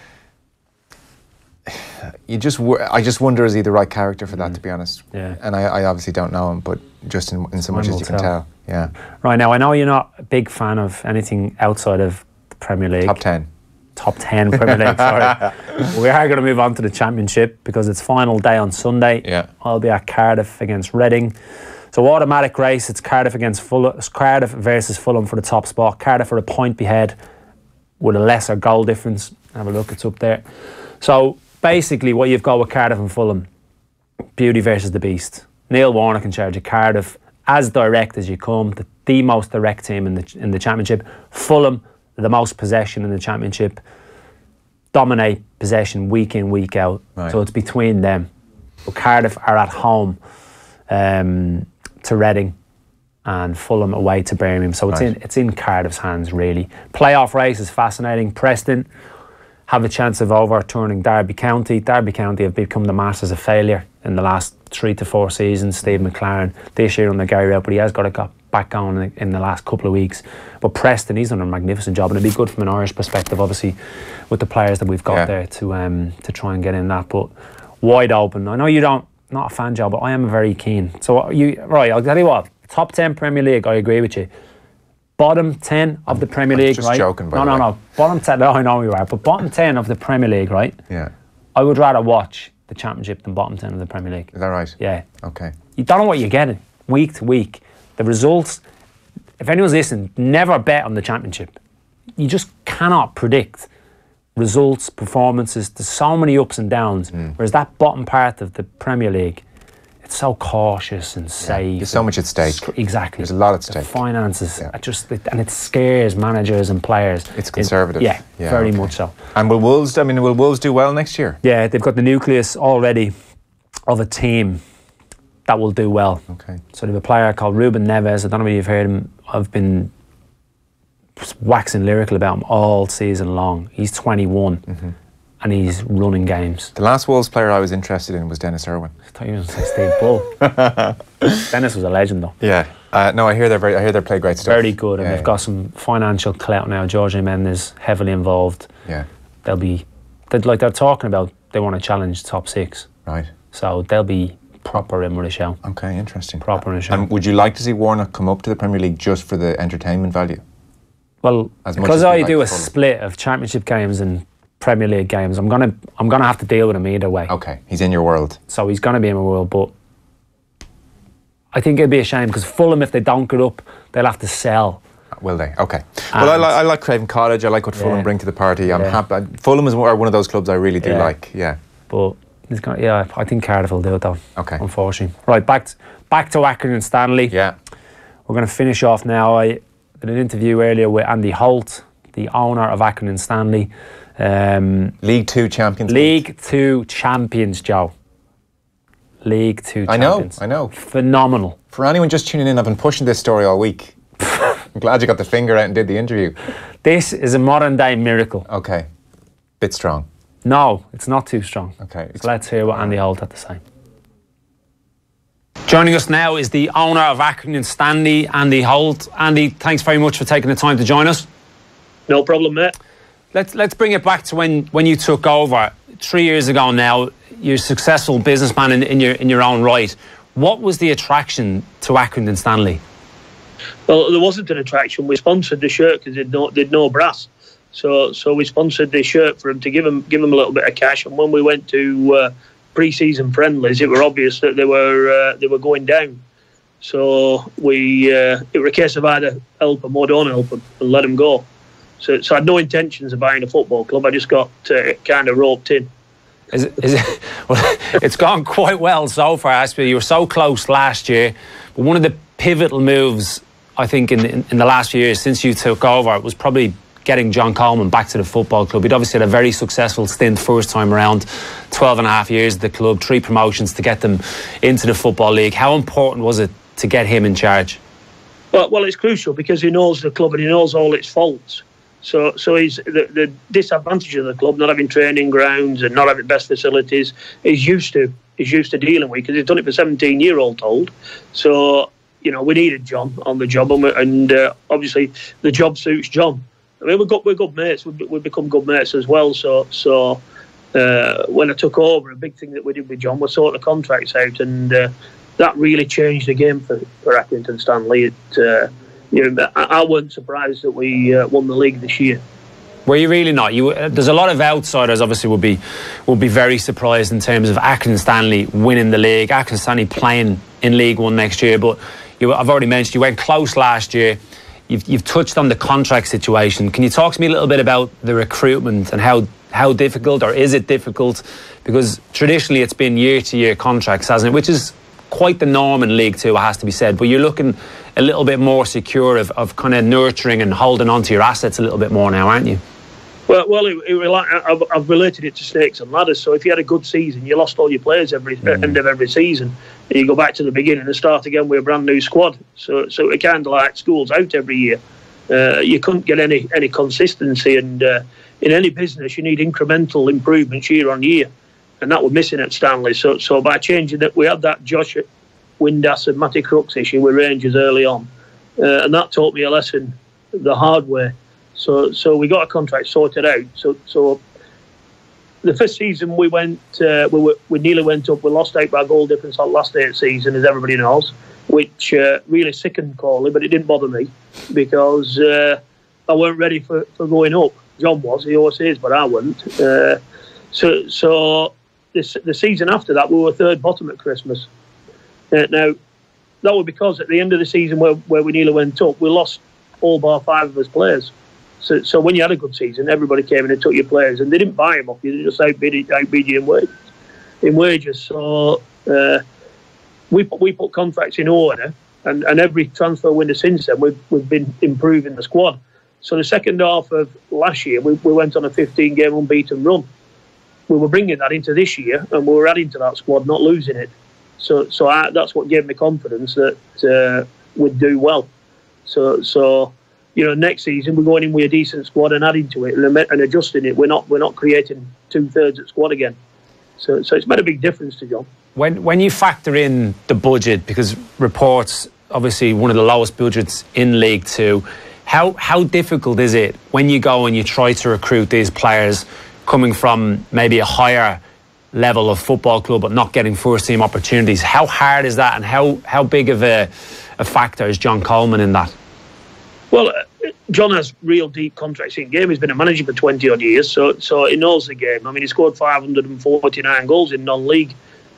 I just wonder, is he the right character for that, to be honest? Yeah. And I obviously don't know him, but just in so much as you can tell. Yeah. Right, now I know you're not a big fan of anything outside of the Premier League. Top 10 Premier League, sorry. We are going to move on to the Championship, because it's final day on Sunday. Yeah. I'll be at Cardiff against Reading. So automatic race, it's Cardiff versus Fulham for the top spot. Cardiff are a point ahead with a lesser goal difference. Have a look, it's up there. So basically what you've got with Cardiff and Fulham, beauty versus the beast. Neil Warnock in charge of Cardiff, as direct as you come, the most direct team in the Championship. Fulham, the most possession in the Championship, dominate possession week in, week out. Right. So it's between them. But Cardiff are at home to Reading, and Fulham away to Birmingham. So it's in Cardiff's hands, really. Playoff race is fascinating. Preston have a chance of overturning Derby County. Derby County have become the masters of failure in the last 3 to 4 seasons. Steve McLaren this year under Gary Rowett, but he has got to back going in the last couple of weeks. But Preston, he's done a magnificent job, and it'd be good from an Irish perspective, obviously, with the players that we've got there to try and get in that. But wide open. I know you don't, not a fan, Joe, but I am very keen. So I'll tell you what, top 10 Premier League, I agree with you. Bottom 10 of the Premier League, just right? Joking, by the way. No. Bottom 10, no, I know you are, but bottom 10 of the Premier League, right? Yeah. I would rather watch the Championship than bottom 10 of the Premier League. Is that right? Yeah. Okay. You don't know what you're getting week to week. The results, if anyone's listening, never bet on the Championship. You just cannot predict results, performances. There's so many ups and downs. Whereas that bottom part of the Premier League, it's so cautious and safe. There's so much at stake. Exactly. There's a lot at stake. The finances, and it scares managers and players. It's conservative. Very much so. And will Wolves do well next year? Yeah, they've got the nucleus already of a team that will do well. Okay. So they have a player called Ruben Neves. I don't know if you've heard him. I've been waxing lyrical about him all season long. He's 21 and he's running games. The last Wolves player I was interested in was Dennis Irwin. I thought you were going to say Steve Bull. Dennis was a legend, though. Yeah. No, I hear they play great stuff. Very good, and they've got some financial clout now. Jorge Mendes heavily involved. Yeah. They're talking about they want to challenge top 6. Right. So they'll be proper in with a show. Okay, interesting. Proper in a show. And would you like to see Warnock come up to the Premier League just for the entertainment value? Well, As much because as we I like do a Fulham. split of Championship games and Premier League games, I'm gonna have to deal with him either way. Okay, he's in your world. So he's gonna be in my world, but I think it'd be a shame because Fulham, if they don't get up, they'll have to sell. Will they? Okay. Well, I like Craven Cottage. I like what Fulham bring to the party. I'm happy. Fulham is one of those clubs I really do like. Yeah. But I think Cardiff will do it though. Okay. Unfortunately. Right, back to Accrington and Stanley. Yeah. We're going to finish off now. I did an interview earlier with Andy Holt, the owner of Accrington and Stanley. League 2 champions. League 2 champions, Joe. League 2 champions. I know. Phenomenal. For anyone just tuning in, I've been pushing this story all week. I'm glad you got the finger out and did the interview. This is a modern day miracle. Okay. Bit strong. No, it's not too strong. Okay. So let's hear what Andy Holt had to say. Joining us now is the owner of Accrington Stanley, Andy Holt. Andy, thanks very much for taking the time to join us. No problem, mate. Let's bring it back to when you took over 3 years ago now. You're a successful businessman in your own right. What was the attraction to Accrington Stanley? Well, there wasn't an attraction. We sponsored the shirt because they'd no brass. So we sponsored the shirt for them to give them a little bit of cash. And when we went to pre-season friendlies, it were obvious that they were going down. So it were a case of either help them or don't help them and let them go. So I had no intentions of buying a football club. I just got kind of roped in. Is it, well, it's gone quite well so far, Aspie. You were so close last year, but one of the pivotal moves, I think, in the last few years since you took over was probably getting John Coleman back to the football club. He'd obviously had a very successful stint first time around, 12 and a half years at the club, 3 promotions to get them into the Football League. How important was it to get him in charge? Well, it's crucial because he knows the club and he knows all its faults. So he's the disadvantage of the club, not having training grounds and not having best facilities, he's used to dealing with because he's done it for 17 years all told. So we needed John on the job, and obviously the job suits John. I mean, we're good mates. We've become good mates as well. So when I took over, a big thing that we did with John was sort the contracts out, and that really changed the game for Accrington Stanley. I wasn't surprised that we won the league this year. Were you really not? There's a lot of outsiders obviously would be very surprised in terms of Accrington Stanley winning the league, Accrington Stanley playing in League One next year. But I've already mentioned you went close last year. You've touched on the contract situation. Can you talk to me a little bit about the recruitment and how difficult, or is it difficult? Because traditionally it's been year-to-year contracts, hasn't it? Which is quite the norm in League Two, it has to be said. But you're looking a little bit more secure of kind of nurturing and holding on to your assets a little bit more now, aren't you? Well, I've related it to snakes and ladders. So if you had a good season, you lost all your players end of every season, and you go back to the beginning and start again with a brand new squad. So it kind of like schools out every year. You couldn't get any consistency, and in any business you need incremental improvements year on year, and that was missing at Stanley. So by changing that, we had that Josh Windass and Matty Crooks issue with Rangers early on. and that taught me a lesson the hard way. So we got a contract sorted out. So the first season we went, we nearly went up. We lost out by goal difference on last day of the season, as everybody knows, which really sickened Corley, but it didn't bother me because I weren't ready for going up. John was, he always is, but I wasn't. So the season after that, we were third bottom at Christmas. Now, that was because at the end of the season where we nearly went up, we lost all bar 5 of us players. So when you had a good season, everybody came in and took your players, and they didn't buy them off you; they just outbid you in wages. So we put contracts in order, and every transfer window since then, we've been improving the squad. So the second half of last year, we went on a 15-game unbeaten run. We were bringing that into this year, and we were adding to that squad, not losing it. So that's what gave me confidence that we'd do well. So next season we're going in with a decent squad and adding to it and adjusting it. We're not creating 2/3 of squad again. So it's made a big difference to John. When you factor in the budget, because reports obviously one of the lowest budgets in League Two, how difficult is it when you go and you try to recruit these players coming from maybe a higher level of football club but not getting first team opportunities? How hard is that, and how big of a factor is John Coleman in that? Well, John has real deep contracts in game. He's been a manager for 20 odd years, so he knows the game. I mean, he scored 549 goals in non-league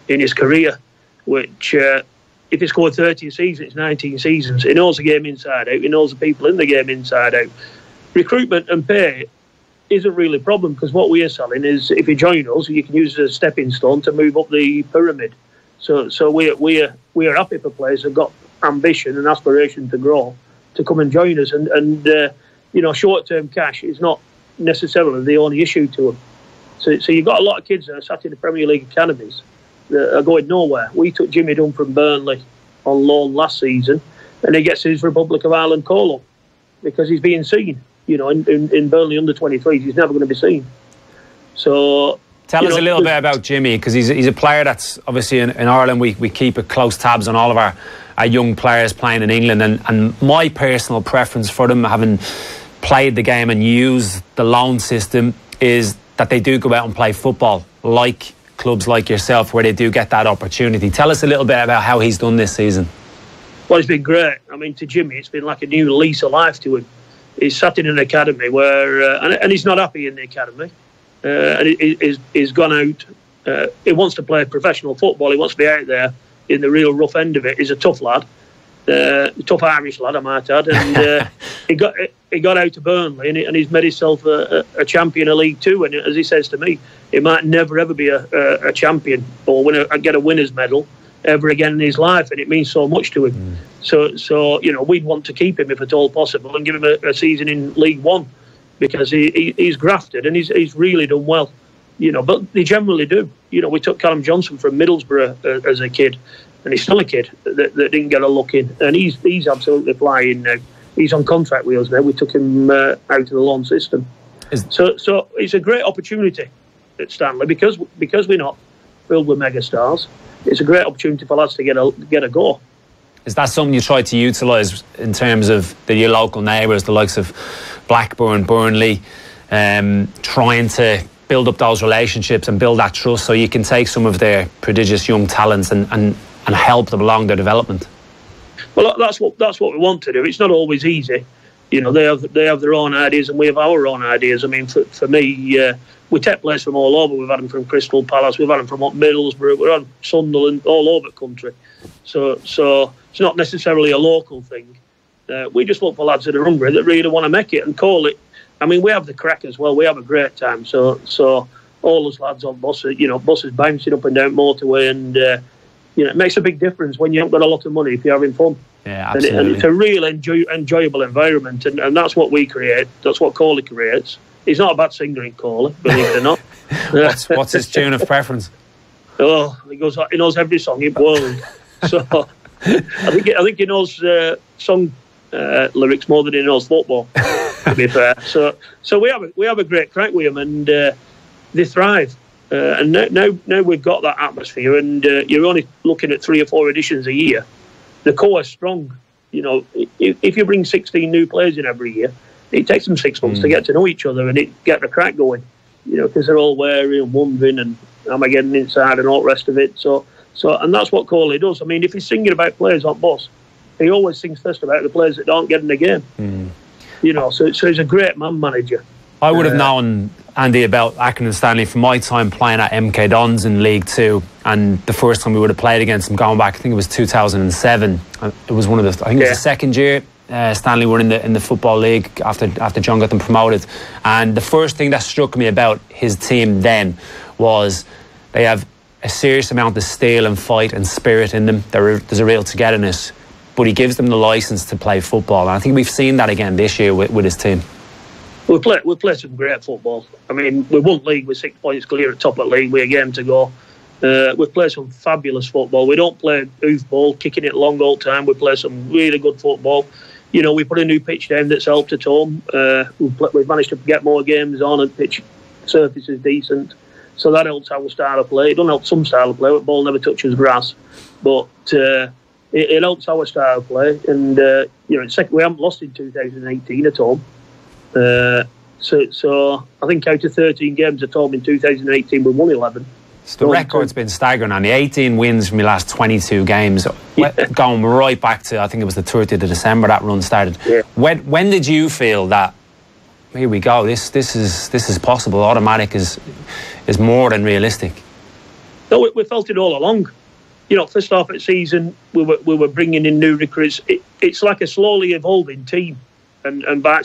in his career, which if he scored 30 a season, it's 19 seasons. He knows the game inside out. He knows the people in the game inside out. Recruitment and pay isn't really a problem, because what we are selling is, if you join us, you can use it as a stepping stone to move up the pyramid. So we are happy for players who've got ambition and aspiration to grow, to come and join us, and short-term cash is not necessarily the only issue to them. So you've got a lot of kids that are sat in the Premier League academies that are going nowhere. We took Jimmy Dunn from Burnley on loan last season, and he gets his Republic of Ireland call-up because he's being seen. In Burnley under 23s, he's never going to be seen. So tell us a little bit about Jimmy, because he's a player that's obviously in Ireland. We keep a close tabs on all of our young players playing in England, and my personal preference for them, having played the game and used the loan system, is that they do go out and play football like clubs like yourself, where they do get that opportunity. Tell us a little bit about how he's done this season. Well, it's been great. I mean, to Jimmy, it's been like a new lease of life to him. He's sat in an academy where, and he's not happy in the academy, and he's gone out. He wants to play professional football. He wants to be out there in the real rough end of it. He's a tough lad, tough Irish lad, I might add. And he got out to Burnley, and he's made himself a champion of League Two. And as he says to me, he might never ever be a champion or get a winner's medal ever again in his life, and it means so much to him. So we'd want to keep him if at all possible and give him a season in League One, because he's grafted and he's really done well. But they generally do. We took Callum Johnson from Middlesbrough as a kid, and he's still a kid that didn't get a look in, and he's absolutely flying now. He's on contract with us now. We took him out of the loan system. So it's a great opportunity at Stanley, because we're not filled with megastars. It's a great opportunity for lads to get a go. Is that something you try to utilise in terms of your local neighbours, the likes of Blackburn, Burnley, trying to build up those relationships and build that trust, so you can take some of their prodigious young talents and help them along their development? Well, that's what we want to do. It's not always easy. They have their own ideas and we have our own ideas. I mean, for me, we take players from all over. We've had them from Crystal Palace, we've had them from Middlesbrough, we've had Sunderland, all over the country. So it's not necessarily a local thing. We just look for lads that are hungry, that really want to make it and call it. I mean, we have the crack as well. We have a great time. So all those lads on buses, buses bouncing up and down motorway, and it makes a big difference when you haven't got a lot of money if you're having fun. Yeah, absolutely. And it's a real enjoyable environment, and that's what we create. That's what Corley creates. He's not a bad singer in Corley, believe it or not. What's his tune of preference? Oh, he knows every song in the world. So I think he knows song lyrics more than he knows football, to be fair. So we have a great crack with him, and they thrive. And now we've got that atmosphere, and you're only looking at 3 or 4 editions a year. The core is strong. if you bring 16 new players in every year, it takes them 6 months to get to know each other and get the crack going. Because they're all wary and wondering, and am I getting inside and all the rest of it. So, and that's what Coley does. I mean, if he's singing about players on boss, he always sings first about the players that don't get in the game. So he's a great manager. I would have known, Andy, about Ackland and Stanley from my time playing at MK Dons in League 2, and the first time we would have played against them going back, I think it was 2007. It was one of the, I think it was the second year Stanley were in the Football League after John got them promoted. And the first thing that struck me about his team then was they have a serious amount of steel and fight and spirit in them. There's a real togetherness, but he gives them the licence to play football. And I think we've seen that again this year with his team. We play some great football. I mean, we won league with 6 points clear at top of the league with a game to go. We play some fabulous football. We don't play hoofball, kicking it long all the time. We play some really good football. We put a new pitch down that's helped at home. We've managed to get more games on, and pitch surface is decent. So that helps our style of play. It doesn't help some style of play. The ball never touches grass. But it helps our style of play. And, we haven't lost in 2018 at home. So I think out of 13 games at home in 2018, we won 11. So the record's been staggering, and the 18 wins from your last 22 games, going right back to, I think it was the 30th of December that run started. Yeah. When did you feel that, here we go, this is possible, automatic is more than realistic? No, we felt it all along. First half of the season, we were bringing in new recruits. It's like a slowly evolving team. And by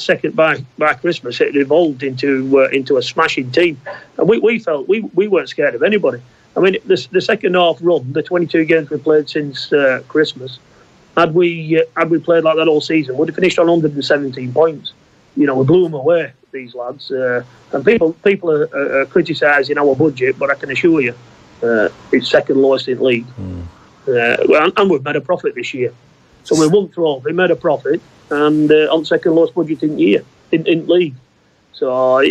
Christmas, it evolved into a smashing team, and we felt we weren't scared of anybody. I mean, the second half run, the 22 games we played since Christmas, had we played like that all season, we'd have finished on 117 points. We blew them away, these lads. And people are criticising our budget, but I can assure you, it's second lowest in league. And we've made a profit this year, so we won through all. We made a profit. And on second lowest budget in league. So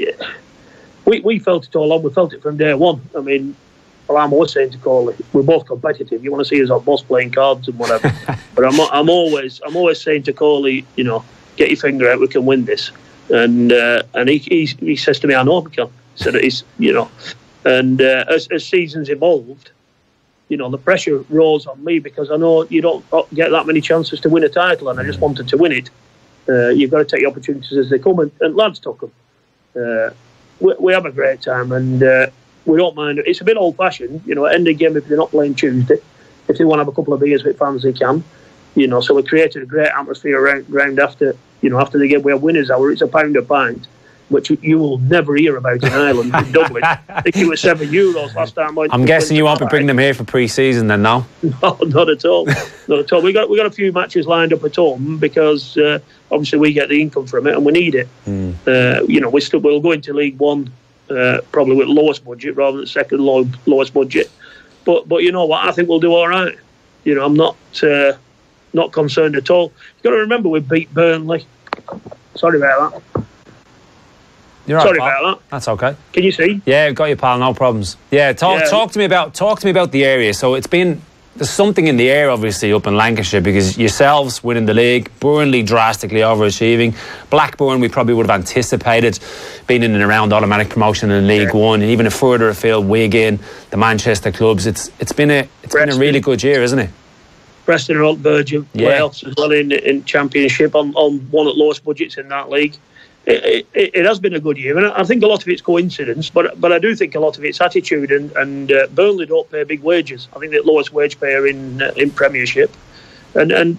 we felt it all on. We felt it from day one. I mean, I'm always saying to Coley, we're both competitive. You want to see us on boss playing cards and whatever. But I'm always saying to Coley, get your finger out. We can win this. And he says to me, I know we can. So that he's and as seasons evolved, the pressure rose on me, because I know you don't get that many chances to win a title, and I just wanted to win it. You've got to take the opportunities as they come, and lads took them. We have a great time, and we don't mind. It's a bit old-fashioned, at the end of the game, if they're not playing Tuesday, if they want to have a couple of beers with fans, they can. So we created a great atmosphere around after the game. We have winners hour. It's £1 a pint, which you will never hear about in Ireland, in Dublin. I think it was €7 last time. I'm guessing you won't be bringing them here for pre-season then, no? No, not at all. Not at all. We got a few matches lined up at home, because obviously we get the income from it and we need it. We'll go into League One probably with lowest budget rather than second lowest budget. But you know what? I think we'll do all right. I'm not concerned at all. You've got to remember we beat Burnley. Sorry about that. Sorry about that. That's okay. Can you see? Yeah, got you, pal. No problems. Yeah, talk to me about the area. So there's something in the air, obviously, up in Lancashire, because yourselves winning the league, Burnley drastically overachieving, Blackburn we probably would have anticipated being in and around automatic promotion in League One, and even a further afield, Wigan, the Manchester clubs. It's been a really good year, isn't it? Preston are on Virgin playoffs as well in Championship on one of the lowest budgets in that league. It has been a good year, and I think a lot of it's coincidence, but I do think a lot of it's attitude, and Burnley don't pay big wages. I think they're the lowest wage payer in Premiership, and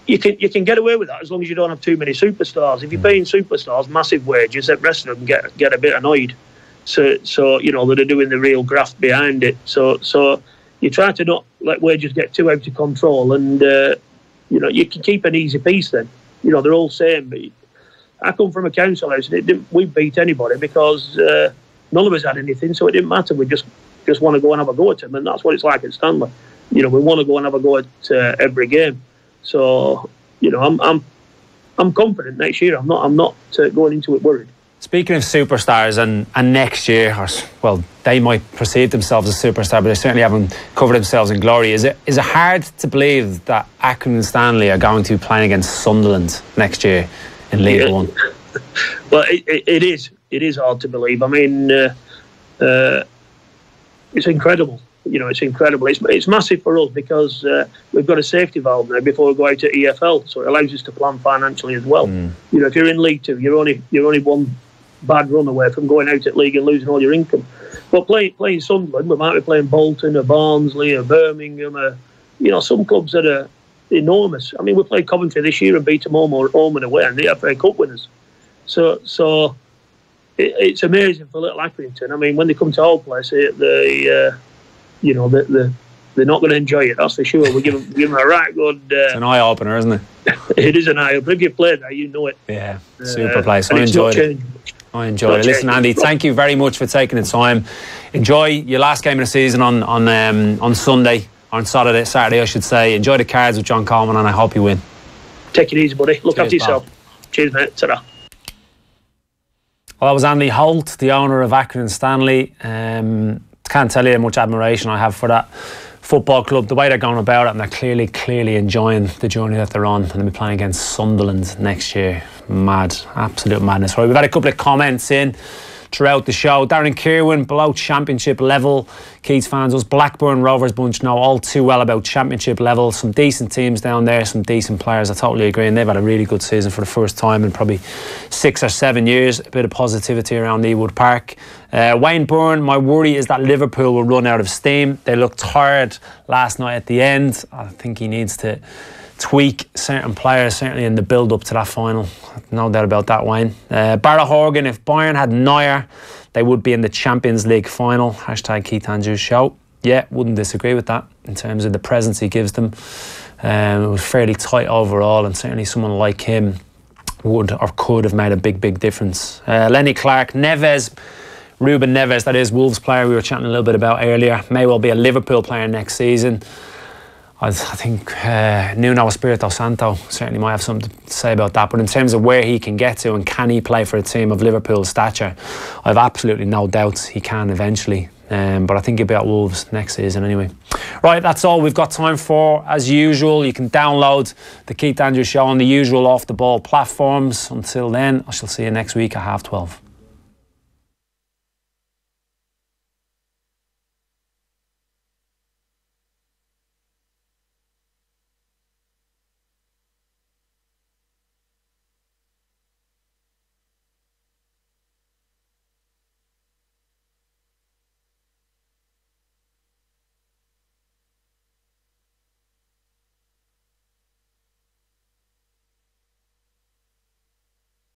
you can get away with that as long as you don't have too many superstars. If you're paying superstars massive wages, the rest of them get a bit annoyed. So that are doing the real graft behind it. So you try to not let wages get too out of control, and you can keep an easy piece. Then they're all same. But I come from a council house, and we beat anybody because none of us had anything, so it didn't matter. We just want to go and have a go at them, and that's what it's like at Stanley. We want to go and have a go at every game. So I'm confident next year. I'm not going into it worried. Speaking of superstars and next year, well, they might perceive themselves as superstar, but they certainly haven't covered themselves in glory. Is it hard to believe that Accrington and Stanley are going to be playing against Sunderland next year in League One? Well, it is. It is hard to believe. I mean, it's incredible. You know, it's incredible. It's massive for us because we've got a safety valve now before we go out to EFL, so it allows us to plan financially as well. You know, if you're in League Two, you're only one bad run away from going out at league and losing all your income. But playing Sunderland, we might be playing Bolton or Barnsley or Birmingham or, you know, some clubs that are enormous. I mean, we played Coventry this year and beat them home and away, and they are FA Cup winners. So it's amazing for little Accrington. I mean, when they come to our place, they're not going to enjoy it, that's for sure. We give them a right good... it's an eye-opener, isn't it? It is an eye-opener. If you play there, you know it. Yeah, super place. I enjoyed it. Listen, Andy, thank you very much for taking the time. Enjoy your last game of the season on Sunday, on Saturday, I should say. Enjoy the cards with John Coleman, and I hope you win. Take it easy, buddy. Look after yourself. Cheers, mate. Ta-ra. Well, that was Andy Holt, the owner of Accrington Stanley. Can't tell you how much admiration I have for that football club, the way they're going about it, and they're clearly enjoying the journey that they're on, and they'll be playing against Sunderland next year. Mad, absolute madness. Right, we've had a couple of comments in throughout the show. Darren Kirwan, below championship level. Keats fans, us Blackburn Rovers bunch know all too well about championship level. Some decent teams down there, some decent players. I totally agree, and they've had a really good season for the first time in probably 6 or 7 years. A bit of positivity around Ewood Park. Wayne Byrne, my worry is that Liverpool will run out of steam. They looked tired last night at the end. I think he needs to tweak certain players, certainly in the build-up to that final. No doubt about that, Wayne. Barra Horgan, if Bayern had Neuer, they would be in the Champions League final. Hashtag Keith Andrews Show. Yeah, wouldn't disagree with that in terms of the presence he gives them. It was fairly tight overall, and certainly someone like him would or could have made a big difference. Lenny Clark, Neves, Ruben Neves, that is Wolves player we were chatting a little bit about earlier, may well be a Liverpool player next season. I think Nuno Espirito Santo certainly might have something to say about that. But in terms of where he can get to and can he play for a team of Liverpool's stature, I have absolutely no doubts he can eventually. But I think he'll be at Wolves next season anyway. Right, that's all we've got time for. As usual, you can download the Keith Andrews Show on the usual Off The Ball platforms. Until then, I shall see you next week at 12:30.